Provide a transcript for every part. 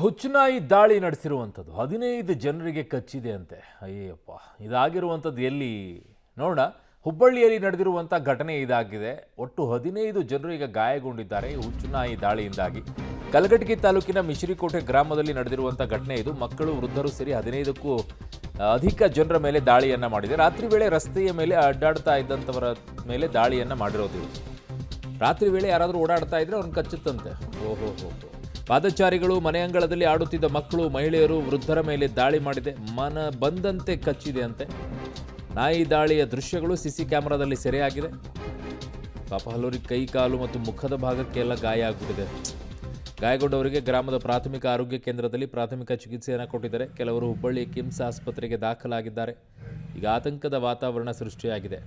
ಹುಚ್ಚುನಾಯಿ ದಾಳಿ ನಡೆಸಿರುವಂಥದ್ದು 15 ಜನರಿಗೆ ಕಚ್ಚಿದೆ ಅಂತೆ. ಅಯ್ಯಪ್ಪ, ಇದಾಗಿರುವಂಥದ್ದು ಎಲ್ಲಿ ನೋಡ, ಹುಬ್ಬಳ್ಳಿಯಲ್ಲಿ ನಡೆದಿರುವಂಥ ಘಟನೆ ಇದಾಗಿದೆ. ಒಟ್ಟು 15 ಜನರು ಈಗ ಗಾಯಗೊಂಡಿದ್ದಾರೆ ಈ ಹುಚ್ಚುನಾಯಿ ದಾಳಿಯಿಂದಾಗಿ. ಕಲಘಟಗಿ ತಾಲೂಕಿನ ಮಿಶ್ರಿಕೋಟೆ ಗ್ರಾಮದಲ್ಲಿ ನಡೆದಿರುವಂಥ ಘಟನೆ ಇದು. ಮಕ್ಕಳು, ವೃದ್ಧರು ಸೇರಿ 15ಕ್ಕೂ ಅಧಿಕ ಜನರ ಮೇಲೆ ದಾಳಿಯನ್ನು ಮಾಡಿದೆ. ರಾತ್ರಿ ವೇಳೆ ರಸ್ತೆಯ ಮೇಲೆ ಅಡ್ಡಾಡ್ತಾ ಇದ್ದಂಥವರ ಮೇಲೆ ದಾಳಿಯನ್ನು ಮಾಡಿರೋದು. ರಾತ್ರಿ ವೇಳೆ ಯಾರಾದರೂ ಓಡಾಡ್ತಾ ಇದ್ರೆ ಅವ್ರನ್ನ ಕಚ್ಚುತ್ತಂತೆ. ಓಹೋ ಹೋ. ಪಾದಚಾರಿಗಳು, ಮನೆ ಅಂಗಳದಲ್ಲಿ ಆಡುತ್ತಿದ್ದ ಮಕ್ಕಳು, ಮಹಿಳೆಯರು, ವೃದ್ಧರ ಮೇಲೆ ದಾಳಿ ಮಾಡಿದೆ. ಮನ ಬಂದಂತೆ ಕಚ್ಚಿದೆ ಅಂತೆ. ನಾಯಿ ದಾಳಿಯ ದೃಶ್ಯಗಳು ಸಿಸಿ ಕ್ಯಾಮೆರಾದಲ್ಲಿ ಸೆರೆಯಾಗಿದೆ. ಪಾಪ ಹಲವರಿಗೆ ಕೈ, ಕಾಲು ಮತ್ತು ಮುಖದ ಭಾಗಕ್ಕೆಲ್ಲ ಗಾಯ ಆಗಿಬಿಟ್ಟಿದೆ. ಗಾಯಗೊಂಡವರಿಗೆ ಗ್ರಾಮದ ಪ್ರಾಥಮಿಕ ಆರೋಗ್ಯ ಕೇಂದ್ರದಲ್ಲಿ ಪ್ರಾಥಮಿಕ ಚಿಕಿತ್ಸೆಯನ್ನು ಕೊಟ್ಟಿದ್ದಾರೆ. ಕೆಲವರು ಹುಬ್ಬಳ್ಳಿ ಕಿಮ್ಸ್ ಆಸ್ಪತ್ರೆಗೆ ದಾಖಲಾಗಿದ್ದಾರೆ. ಈಗ ಆತಂಕದ ವಾತಾವರಣ ಸೃಷ್ಟಿಯಾಗಿದೆ.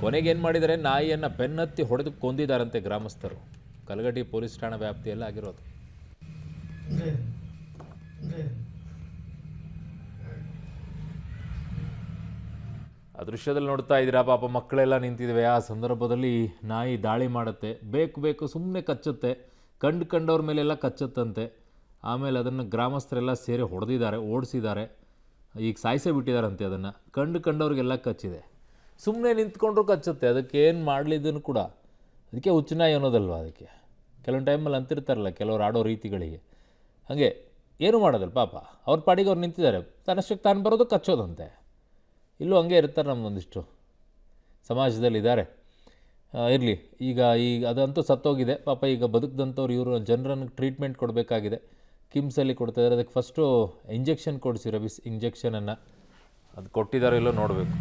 ಕೊನೆಗೆ ಏನು ಮಾಡಿದರೆ, ನಾಯಿಯನ್ನು ಬೆನ್ನತ್ತಿ ಹೊಡೆದು ಕೊಂದಿದ್ದಾರಂತೆ ಗ್ರಾಮಸ್ಥರು. ಕಲಘಟಗಿ ಪೊಲೀಸ್ ಠಾಣಾ ವ್ಯಾಪ್ತಿಯಲ್ಲಿ ಆಗಿರೋದು. ಆ ದೃಶ್ಯದಲ್ಲಿ ನೋಡ್ತಾ ಇದ್ದೀರಾ, ಪಾಪ ಮಕ್ಕಳೆಲ್ಲ ನಿಂತಿದ್ದಾವೆ. ಆ ಸಂದರ್ಭದಲ್ಲಿ ನಾಯಿ ದಾಳಿ ಮಾಡುತ್ತೆ. ಬೇಕು ಸುಮ್ಮನೆ ಕಚ್ಚುತ್ತೆ. ಕಂಡವ್ರ ಮೇಲೆಲ್ಲ ಕಚ್ಚುತ್ತಂತೆ. ಆಮೇಲೆ ಅದನ್ನು ಗ್ರಾಮಸ್ಥರೆಲ್ಲ ಸೇರಿ ಹೊಡೆದಿದ್ದಾರೆ, ಓಡಿಸಿದ್ದಾರೆ. ಈಗ ಸಾಯಿಸೇ ಬಿಟ್ಟಿದ್ದಾರಂತೆ. ಅದನ್ನು ಕಂಡವ್ರಿಗೆಲ್ಲ ಕಚ್ಚಿದೆ. ಸುಮ್ಮನೆ ನಿಂತ್ಕೊಂಡ್ರು ಕಚ್ಚುತ್ತೆ. ಅದಕ್ಕೆ ಏನು ಮಾಡಲಿದ್ದನ್ನು ಕೂಡ, ಅದಕ್ಕೆ ಹುಚ್ಚುನಾಯಿ ಅನ್ನೋದಲ್ವ. ಅದಕ್ಕೆ ಕೆಲವೊಂದು ಟೈಮಲ್ಲಿ ಅಂತಿರ್ತಾರಲ್ಲ ಕೆಲವ್ರು ಆಡೋ ರೀತಿಗಳಿಗೆ, ಹಾಗೆ ಏನು ಮಾಡೋದಲ್ಲ. ಪಾಪ ಅವ್ರ ಪಾಡಿಗೆ ಅವ್ರು ನಿಂತಿದ್ದಾರೆ. ತನ್ನಷ್ಟಕ್ಕೆ ತಾನು ಬರೋದು, ಕಚ್ಚೋದಂತೆ. ಇಲ್ಲೂ ಹಂಗೆ ಇರ್ತಾರೆ ನಮ್ಮದೊಂದಿಷ್ಟು ಸಮಾಜದಲ್ಲಿದ್ದಾರೆ. ಇರಲಿ, ಈಗ ಅದಂತೂ ಸತ್ತೋಗಿದೆ. ಪಾಪ ಈಗ ಬದುಕಿದಂಥವ್ರು ಇವರು ಜನರನ್ನು ಟ್ರೀಟ್ಮೆಂಟ್ ಕೊಡಬೇಕಾಗಿದೆ. ಕಿಮ್ಸಲ್ಲಿ ಕೊಡ್ತಾಯಿದ್ದಾರೆ. ಅದಕ್ಕೆ ಫಸ್ಟು ಇಂಜೆಕ್ಷನ್ ಕೊಡಿಸಿ, ರಬಿಸ್ ಇಂಜೆಕ್ಷನನ್ನು ಅದು ಕೊಟ್ಟಿದ್ದಾರೋ ಇಲ್ಲೋ ನೋಡಬೇಕು.